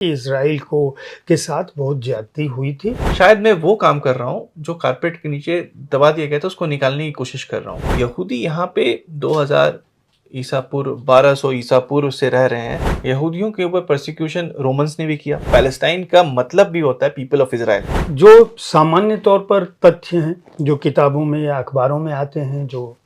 Israel को के साथ बहुत ज्यादती हुई थी। शायद मैं वो काम कर रहा हूँ जो कारपेट के नीचे दबा दिया गया था, उसको निकालने की कोशिश कर रहा हूँ। यहूदी यहाँ पे 2000 ईसा पूर्व 1200 ईसा पूर्व से रह रहे हैं। यहूदियों के ऊपर परसिक्यूशन रोमन्स ने भी किया। पैलेस्टाइन का मतलब भी होता है पीपल ऑफ इजराइल। जो सामान्य तौर पर तथ्य हैं, जो किताबों में या अखबारों में आते हैं, जो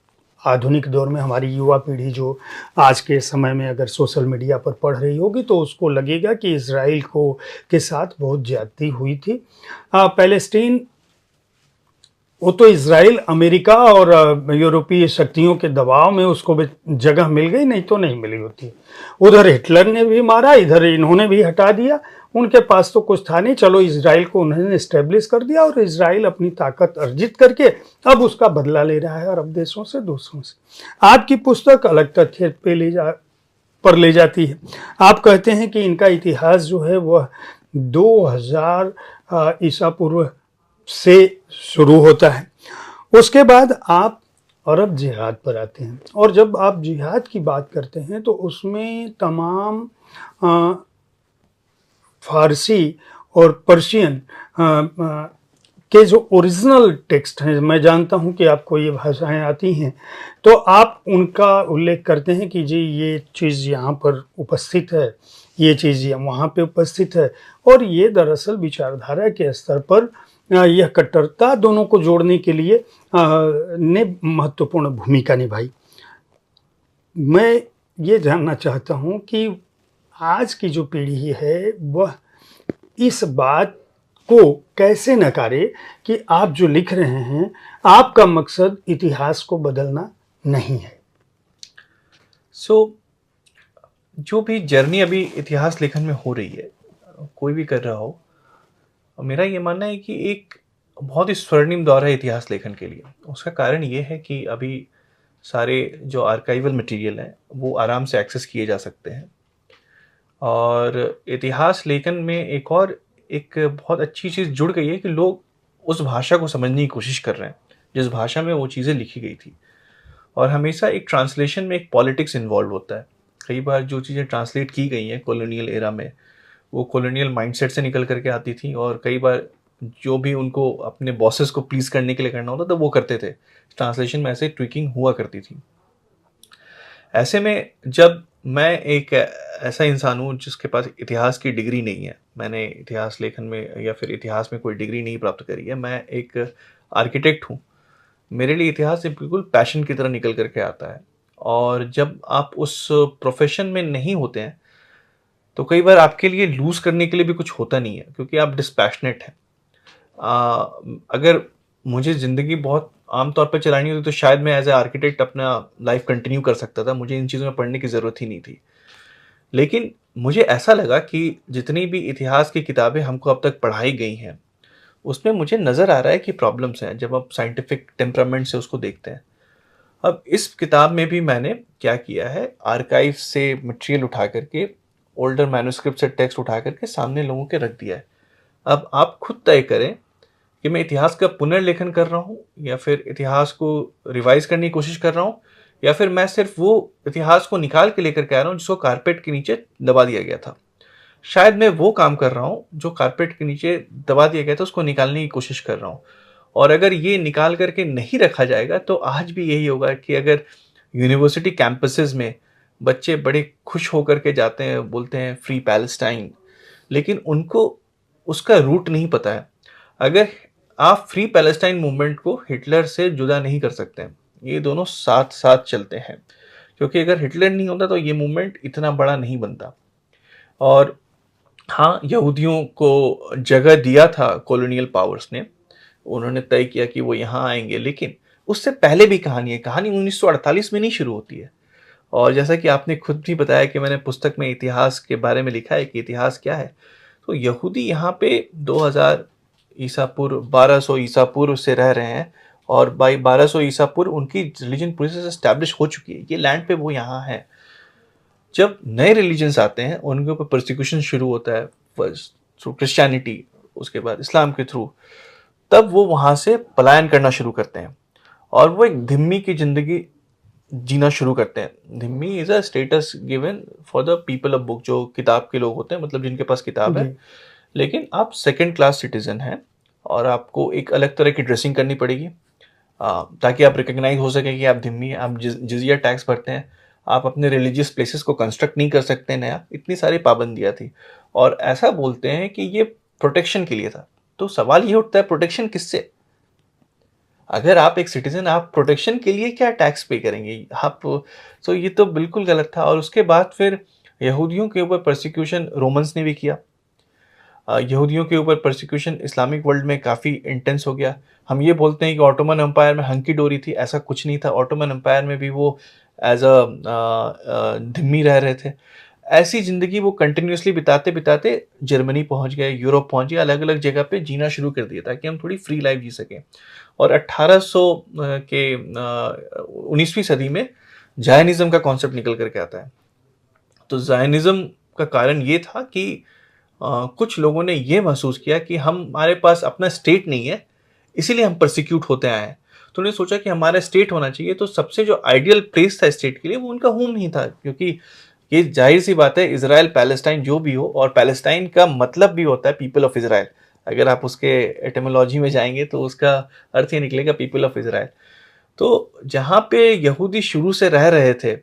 आधुनिक दौर में हमारी युवा पीढ़ी जो आज के समय में अगर सोशल मीडिया पर पढ़ रही होगी तो उसको लगेगा कि इजराइल के साथ बहुत ज्यादती हुई थी। पैलेस्टीन, वो तो इजराइल अमेरिका और यूरोपीय शक्तियों के दबाव में उसको भी जगह मिल गई, नहीं तो नहीं मिली होती। उधर हिटलर ने भी मारा, इधर इन्होंने भी हटा दिया। उनके पास तो कुछ था नहीं, चलो इजराइल को उन्होंने एस्टेब्लिश कर दिया और इजराइल अपनी ताकत अर्जित करके अब उसका बदला ले रहा है अरब देशों से, दूसरों से। आपकी पुस्तक अलग तथ्य पे ले जाती है। आप कहते हैं कि इनका इतिहास जो है वह 2000 ईसा पूर्व से शुरू होता है। उसके बाद आप अरब जिहाद पर आते हैं, और जब आप जिहाद की बात करते हैं तो उसमें तमाम फारसी और पर्शियन के जो ओरिजिनल टेक्स्ट हैं, मैं जानता हूं कि आपको ये भाषाएं आती हैं, तो आप उनका उल्लेख करते हैं कि जी ये चीज़ यहाँ पर उपस्थित है, ये चीज़ वहाँ पे उपस्थित है, और ये दरअसल विचारधारा के स्तर पर यह कट्टरता दोनों को जोड़ने के लिए ने महत्वपूर्ण भूमिका निभाई। मैं ये जानना चाहता हूँ कि आज की जो पीढ़ी है वह इस बात को कैसे नकारे कि आप जो लिख रहे हैं, आपका मकसद इतिहास को बदलना नहीं है। जो भी जर्नी अभी इतिहास लेखन में हो रही है, कोई भी कर रहा हो, मेरा ये मानना है कि एक बहुत ही स्वर्णिम दौर है इतिहास लेखन के लिए। उसका कारण ये है कि अभी सारे जो आर्काइवल मटेरियल हैं वो आराम से एक्सेस किए जा सकते हैं, और इतिहास लेखन में एक बहुत अच्छी चीज़ जुड़ गई है कि लोग उस भाषा को समझने की कोशिश कर रहे हैं जिस भाषा में वो चीज़ें लिखी गई थी। और हमेशा एक ट्रांसलेशन में एक पॉलिटिक्स इन्वॉल्व होता है। कई बार जो चीज़ें ट्रांसलेट की गई हैं कॉलोनियल एरा में, वो कॉलोनियल माइंडसेट से निकल करके आती थी, और कई बार जो भी उनको अपने बॉसेस को प्लीज़ करने के लिए करना होता था वो करते थे। ट्रांसलेशन में ऐसे ट्विकिंग हुआ करती थी। ऐसे में जब मैं एक ऐसा इंसान हूँ जिसके पास इतिहास की डिग्री नहीं है, मैंने इतिहास लेखन में या फिर इतिहास में कोई डिग्री नहीं प्राप्त करी है, मैं एक आर्किटेक्ट हूँ। मेरे लिए इतिहास एक बिल्कुल पैशन की तरह निकल करके आता है, और जब आप उस प्रोफेशन में नहीं होते हैं तो कई बार आपके लिए लूज़ करने के लिए भी कुछ होता नहीं है, क्योंकि आप डिस्पैशनेट हैं। अगर मुझे ज़िंदगी बहुत आम तौर पर चलानी होती तो शायद मैं एज ए आर्किटेक्ट अपना लाइफ कंटिन्यू कर सकता था, मुझे इन चीज़ों में पढ़ने की ज़रूरत ही नहीं थी। लेकिन मुझे ऐसा लगा कि जितनी भी इतिहास की किताबें हमको अब तक पढ़ाई गई हैं, उसमें मुझे नज़र आ रहा है कि प्रॉब्लम्स हैं जब आप साइंटिफिक टेम्परामेंट से उसको देखते हैं। अब इस किताब में भी मैंने क्या किया है, आर्काइव से मटेरियल उठा करके, ओल्डर मैन्युस्क्रिप्ट से टेक्स्ट उठा करके सामने लोगों के रख दिया है। अब आप खुद तय करें कि मैं इतिहास का पुनर्लेखन कर रहा हूँ, या फिर इतिहास को रिवाइज करने की कोशिश कर रहा हूँ, या फिर मैं सिर्फ वो इतिहास को निकाल के लेकर के आ रहा हूँ जिसको कारपेट के नीचे दबा दिया गया था। शायद मैं वो काम कर रहा हूँ जो कारपेट के नीचे दबा दिया गया था, उसको निकालने की कोशिश कर रहा हूँ। और अगर ये निकाल करके नहीं रखा जाएगा तो आज भी यही होगा कि अगर यूनिवर्सिटी कैंपसेस में बच्चे बड़े खुश होकर के जाते हैं, बोलते हैं फ्री पैलेस्टाइन, लेकिन उनको उसका रूट नहीं पता है। अगर आप फ्री पैलेस्टाइन मूवमेंट को हिटलर से जुदा नहीं कर सकते हैं, ये दोनों साथ साथ चलते हैं, क्योंकि अगर हिटलर नहीं होता तो ये मूवमेंट इतना बड़ा नहीं बनता। और हाँ, यहूदियों को जगह दिया था कॉलोनियल पावर्स ने, उन्होंने तय किया कि वो यहाँ आएंगे, लेकिन उससे पहले भी कहानी है। कहानी 1948 में नहीं शुरू होती है। और जैसा कि आपने खुद भी बताया कि मैंने पुस्तक में इतिहास के बारे में लिखा है कि इतिहास क्या है, तो यहूदी यहाँ पे 2000 ईसा पूर्व 1200 ईसा पूर्व से रह रहे हैं, और बाई 1200 ईसा पूर्व उनकी रिलीजन पूरी से एस्टैब्लिश हो चुकी है। ये लैंड पे वो यहाँ है। जब नए रिलीजन्स आते हैं उनके ऊपर परसिक्यूशन शुरू होता है, फर्स्ट थ्रू क्रिश्चियनिटी, उसके बाद इस्लाम के थ्रू, तब वो वहाँ से पलायन करना शुरू करते हैं, और वो एक धिम्मी की ज़िंदगी जीना शुरू करते हैं। धिम्मी is a status given for the people of book, जो किताब के लोग होते हैं, मतलब जिनके पास किताब है। जी। लेकिन आप सेकंड क्लास सिटीजन हैं और आपको एक अलग तरह की ड्रेसिंग करनी पड़ेगी ताकि आप रिकग्नाइज हो सके कि आप धिम्मी हैं। आप जिजिया टैक्स भरते हैं। आप अपने रिलीजियस प्लेसेस को कंस्ट्रक्ट नहीं कर सकते नया, इतनी सारी पाबंदियां थी। और ऐसा बोलते हैं कि ये प्रोटेक्शन के लिए था। तो सवाल ये उठता है, प्रोटेक्शन किससे? अगर आप एक सिटीजन, आप प्रोटेक्शन के लिए क्या टैक्स पे करेंगे आप? तो ये तो बिल्कुल गलत था। और उसके बाद फिर यहूदियों के ऊपर परसिक्यूशन रोमन्स ने भी किया। यहूदियों के ऊपर परसिक्यूशन इस्लामिक वर्ल्ड में काफ़ी इंटेंस हो गया। हम ये बोलते हैं कि ऑटोमन एम्पायर में हंकी डोरी थी, ऐसा कुछ नहीं था। ऑटोमन एम्पायर में भी वो एज अ धिम्मी रह रहे थे। ऐसी ज़िंदगी वो कंटिन्यूसली बिताते बिताते जर्मनी पहुंच गए, यूरोप पहुंच गए, अलग अलग जगह पे जीना शुरू कर दिया ताकि हम थोड़ी फ्री लाइफ जी सकें। और 1800 के 19वीं सदी में जायनिज्म का कॉन्सेप्ट निकल करके आता है। तो जायनिज्म का कारण ये था कि कुछ लोगों ने ये महसूस किया कि हमारे पास अपना स्टेट नहीं है, इसीलिए हम परसिक्यूट होते आए हैं। तो उन्होंने सोचा कि हमारा स्टेट होना चाहिए। तो सबसे जो आइडियल प्लेस था स्टेट के लिए वो उनका होम ही था, क्योंकि ये जाहिर सी बात है, इजराइल पैलेस्टाइन जो भी हो, और पैलेस्टाइन का मतलब भी होता है पीपल ऑफ इजराइल। अगर आप उसके एटिमोलॉजी में जाएंगे तो उसका अर्थ ये निकलेगा पीपल ऑफ इजराइल। तो जहाँ पे यहूदी शुरू से रह रहे थे,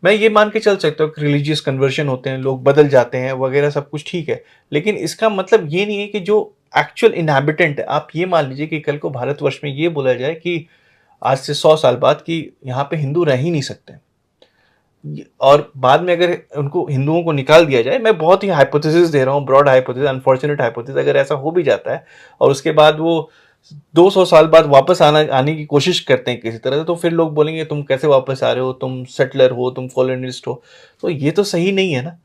मैं ये मान के चल सकता हूँ कि रिलीजियस कन्वर्शन होते हैं, लोग बदल जाते हैं वगैरह, सब कुछ ठीक है। लेकिन इसका मतलब ये नहीं है कि जो एक्चुअल इनहैबिटेंट है, आप ये मान लीजिए कि कल को भारतवर्ष में ये बोला जाए कि आज से 100 साल बाद कि यहाँ पे हिंदू रह ही नहीं सकते, और बाद में अगर उनको हिंदुओं को निकाल दिया जाए, मैं बहुत ही हाइपोथेसिस दे रहा हूँ, ब्रॉड हाइपोथेसिस, अनफॉर्चुनेट हाइपोथेसिस, अगर ऐसा हो भी जाता है और उसके बाद वो 200 साल बाद वापस आने की कोशिश करते हैं किसी तरह से, तो फिर लोग बोलेंगे तुम कैसे वापस आ रहे हो, तुम सेटलर हो, तुम कॉलोनिस्ट हो। तो ये तो सही नहीं है ना।